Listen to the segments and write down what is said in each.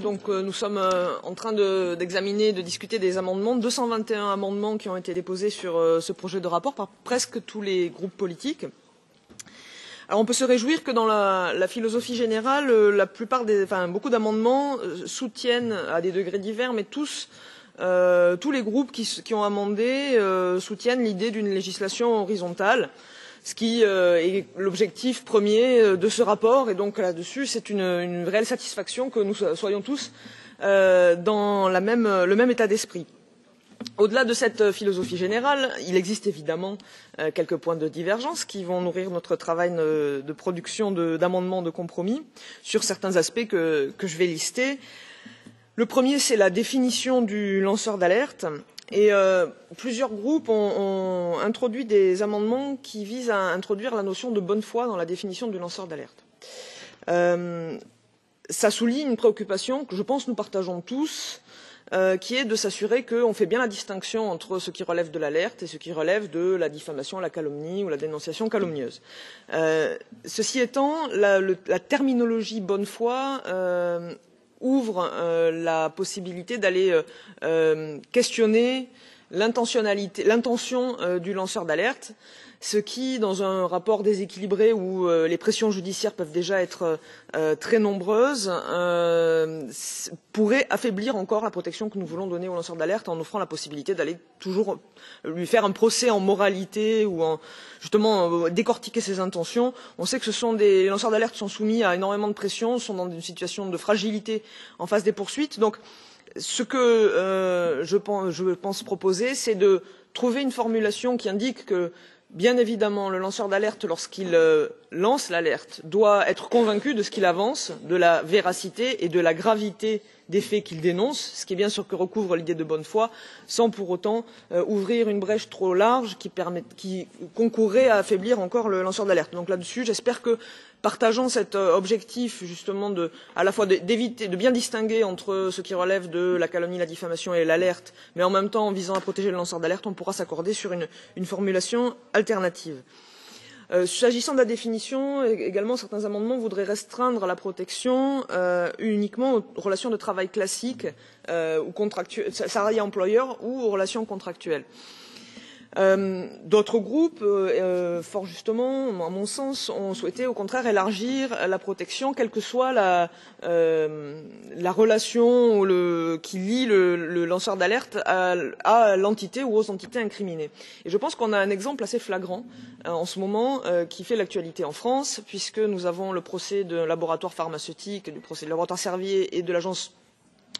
Donc nous sommes en train d'examiner, de discuter des amendements, 221 amendements qui ont été déposés sur ce projet de rapport par presque tous les groupes politiques. Alors on peut se réjouir que dans la philosophie générale, beaucoup d'amendements soutiennent à des degrés divers, mais tous les groupes qui ont amendé soutiennent l'idée d'une législation horizontale, ce qui est l'objectif premier de ce rapport. Et donc là-dessus, c'est une réelle satisfaction que nous soyons tous dans le même état d'esprit. Au-delà de cette philosophie générale, il existe évidemment quelques points de divergence qui vont nourrir notre travail de production d'amendements de compromis sur certains aspects que je vais lister. Le premier, c'est la définition du lanceur d'alerte. Et plusieurs groupes ont introduit des amendements qui visent à introduire la notion de bonne foi dans la définition du lanceur d'alerte. Ça souligne une préoccupation que je pense nous partageons tous, qui est de s'assurer qu'on fait bien la distinction entre ce qui relève de l'alerte et ce qui relève de la diffamation, la calomnie ou la dénonciation calomnieuse. Ceci étant, la terminologie bonne foi ouvre la possibilité d'aller questionner l'intention du lanceur d'alerte, ce qui, dans un rapport déséquilibré où les pressions judiciaires peuvent déjà être très nombreuses, pourrait affaiblir encore la protection que nous voulons donner aux lanceurs d'alerte en offrant la possibilité d'aller toujours lui faire un procès en moralité ou justement décortiquer ses intentions. On sait que les lanceurs d'alerte sont soumis à énormément de pression, sont dans une situation de fragilité en face des poursuites. Donc, ce que je pense proposer, c'est de trouver une formulation qui indique que, bien évidemment, le lanceur d'alerte, lorsqu'il lance l'alerte, doit être convaincu de ce qu'il avance, de la véracité et de la gravité des faits qu'il dénonce, ce qui est bien sûr que recouvre l'idée de bonne foi, sans pour autant ouvrir une brèche trop large qui concourrait à affaiblir encore le lanceur d'alerte. Donc là-dessus, j'espère que, partageant cet objectif justement à la fois d'éviter, de bien distinguer entre ce qui relève de la calomnie, la diffamation et l'alerte, mais en même temps en visant à protéger le lanceur d'alerte, on pourra s'accorder sur une formulation alternative. S'agissant de la définition, également certains amendements voudraient restreindre la protection uniquement aux relations de travail classiques ou contractuelles, salarié employeur ou aux relations contractuelles. D'autres groupes, fort justement, à mon sens, ont souhaité au contraire élargir la protection, quelle que soit la relation qui lie le lanceur d'alerte à l'entité ou aux entités incriminées. Et je pense qu'on a un exemple assez flagrant en ce moment qui fait l'actualité en France, puisque nous avons le procès d'un laboratoire pharmaceutique, du procès du laboratoire Servier et de l'agence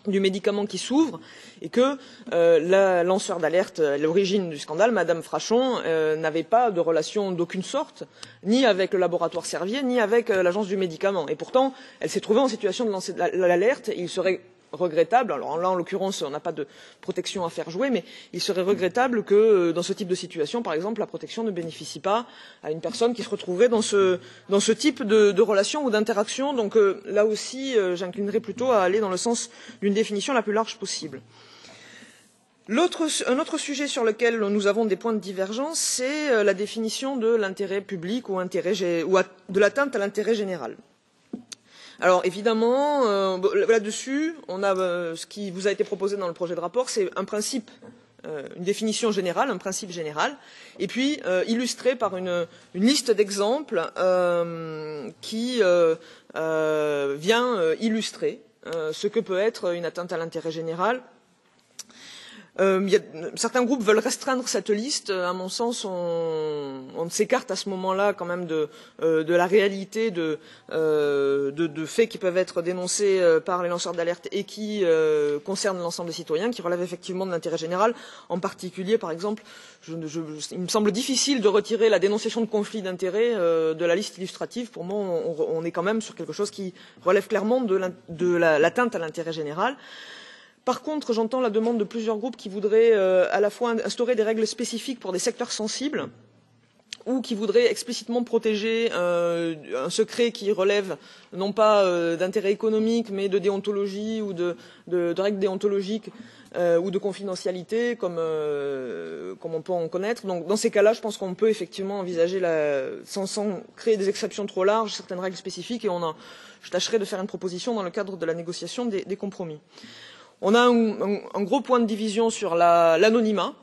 du médicament qui s'ouvre, et que la lanceur d'alerte à l'origine du scandale, Madame Frachon, n'avait pas de relation d'aucune sorte, ni avec le laboratoire Servier, ni avec l'agence du médicament. Et pourtant, elle s'est trouvée en situation de lancer l'alerte, et il serait regrettable, alors là en l'occurrence on n'a pas de protection à faire jouer, mais il serait regrettable que dans ce type de situation, par exemple, la protection ne bénéficie pas à une personne qui se retrouverait dans ce type de relation ou d'interaction. Donc là aussi, j'inclinerai plutôt à aller dans le sens d'une définition la plus large possible. Un autre sujet sur lequel nous avons des points de divergence, c'est la définition de l'intérêt public ou de l'atteinte à l'intérêt général. Alors évidemment, là-dessus, on a ce qui vous a été proposé dans le projet de rapport, c'est un principe, une définition générale, un principe général, et puis illustré par une liste d'exemples qui vient illustrer ce que peut être une atteinte à l'intérêt général. Certains groupes veulent restreindre cette liste. À mon sens, on s'écarte à ce moment-là quand même de la réalité de faits qui peuvent être dénoncés par les lanceurs d'alerte et qui concernent l'ensemble des citoyens, qui relèvent effectivement de l'intérêt général. En particulier, par exemple, il me semble difficile de retirer la dénonciation de conflits d'intérêts de la liste illustrative. Pour moi, on est quand même sur quelque chose qui relève clairement de l'atteinte à l'intérêt général. Par contre, j'entends la demande de plusieurs groupes qui voudraient à la fois instaurer des règles spécifiques pour des secteurs sensibles ou qui voudraient explicitement protéger un secret qui relève non pas d'intérêt économique, mais de déontologie ou de règles déontologiques ou de confidentialité, comme on peut en connaître. Donc, dans ces cas-là, je pense qu'on peut effectivement envisager, sans créer des exceptions trop larges, certaines règles spécifiques, et je tâcherai de faire une proposition dans le cadre de la négociation des compromis. On a un gros point de division sur l'anonymat.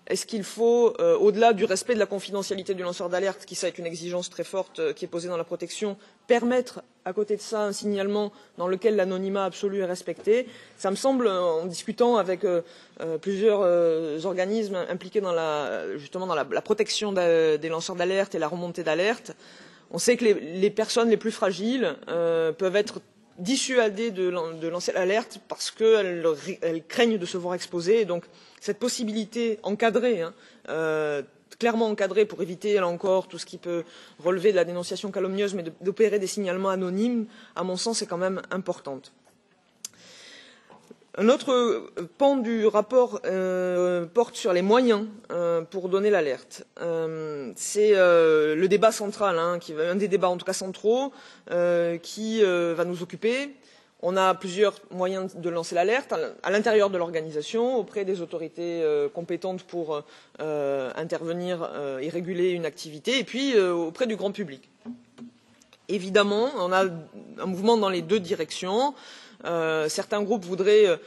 Est-ce qu'il faut, au-delà du respect de la confidentialité du lanceur d'alerte, qui ça est une exigence très forte qui est posée dans la protection, permettre à côté de ça un signalement dans lequel l'anonymat absolu est respecté? Ça me semble, en discutant avec plusieurs organismes impliqués justement dans la protection des lanceurs d'alerte et la remontée d'alerte, on sait que les personnes les plus fragiles peuvent être dissuadées de lancer l'alerte parce qu'elles craignent de se voir exposées. Et donc cette possibilité encadrée, clairement encadrée pour éviter là encore tout ce qui peut relever de la dénonciation calomnieuse, mais d'opérer des signalements anonymes, à mon sens, est quand même importante. Un autre pan du rapport porte sur les moyens pour donner l'alerte. C'est le débat central, un des débats en tout cas centraux, qui va nous occuper. On a plusieurs moyens de lancer l'alerte à l'intérieur de l'organisation, auprès des autorités compétentes pour intervenir et réguler une activité, et puis auprès du grand public. Évidemment, on a un mouvement dans les deux directions. Certains groupes voudraient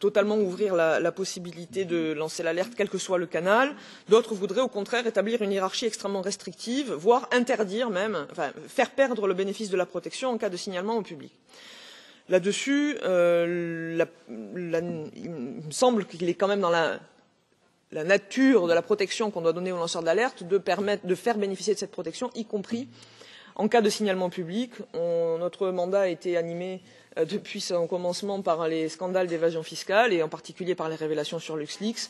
totalement ouvrir la possibilité de lancer l'alerte, quel que soit le canal. D'autres voudraient au contraire établir une hiérarchie extrêmement restrictive, voire interdire même, faire perdre le bénéfice de la protection en cas de signalement au public. Là-dessus, il me semble qu'il est quand même dans la nature de la protection qu'on doit donner aux lanceurs d'alerte de faire bénéficier de cette protection, y compris en cas de signalement public. Notre mandat a été animé depuis son commencement par les scandales d'évasion fiscale et en particulier par les révélations sur LuxLeaks.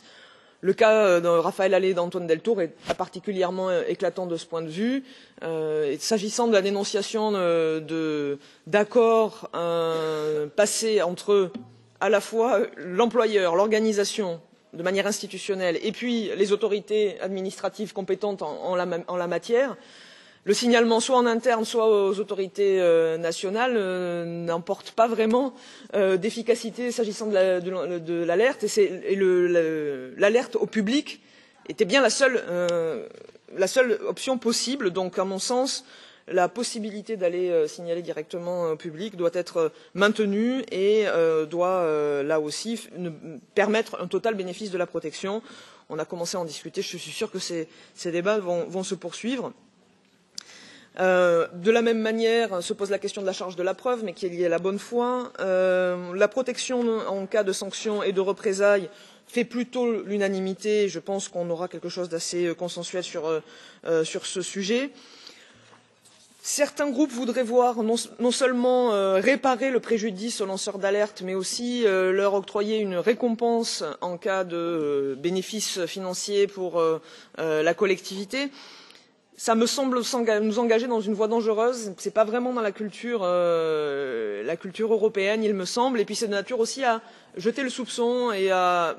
Le cas de Raphaël Allais et d'Antoine Deltour est particulièrement éclatant de ce point de vue. S'agissant de la dénonciation d'accords passés entre à la fois l'employeur, l'organisation, de manière institutionnelle, et puis les autorités administratives compétentes en la matière, le signalement soit en interne, soit aux autorités nationales n'emporte pas vraiment d'efficacité s'agissant de l'alerte, et l'alerte au public était bien la seule option possible. Donc, à mon sens, la possibilité d'aller signaler directement au public doit être maintenue et doit là aussi permettre un total bénéfice de la protection. On a commencé à en discuter, je suis sûr que ces débats vont se poursuivre. De la même manière se pose la question de la charge de la preuve, mais qui est liée à la bonne foi. La protection en cas de sanctions et de représailles fait plutôt l'unanimité. Je pense qu'on aura quelque chose d'assez consensuel sur ce sujet. Certains groupes voudraient voir non seulement réparer le préjudice aux lanceurs d'alerte, mais aussi leur octroyer une récompense en cas de bénéfice financier pour la collectivité. Ça me semble nous engager dans une voie dangereuse. C'est pas vraiment dans la culture européenne, il me semble. Et puis c'est de nature aussi à jeter le soupçon et à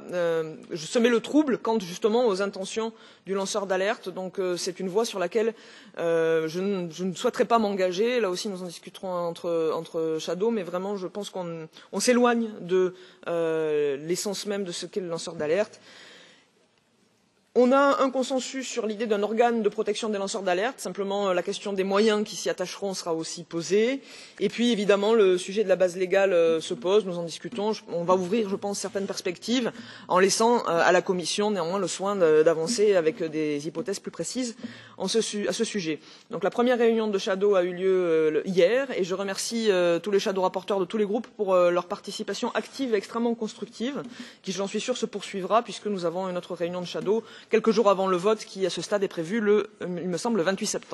semer le trouble quant justement aux intentions du lanceur d'alerte. Donc c'est une voie sur laquelle je ne souhaiterais pas m'engager. Là aussi, nous en discuterons entre shadows, mais vraiment, je pense qu'on s'éloigne de l'essence même de ce qu'est le lanceur d'alerte. On a un consensus sur l'idée d'un organe de protection des lanceurs d'alerte. Simplement, la question des moyens qui s'y attacheront sera aussi posée. Et puis, évidemment, le sujet de la base légale se pose. Nous en discutons. On va ouvrir, je pense, certaines perspectives en laissant à la Commission, néanmoins, le soin d'avancer avec des hypothèses plus précises à ce sujet. Donc, la première réunion de shadow a eu lieu hier. Et je remercie tous les shadow rapporteurs de tous les groupes pour leur participation active et extrêmement constructive, qui, j'en suis sûr, se poursuivra puisque nous avons une autre réunion de shadow quelques jours avant le vote qui, à ce stade, est prévu il me semble, le 28 septembre.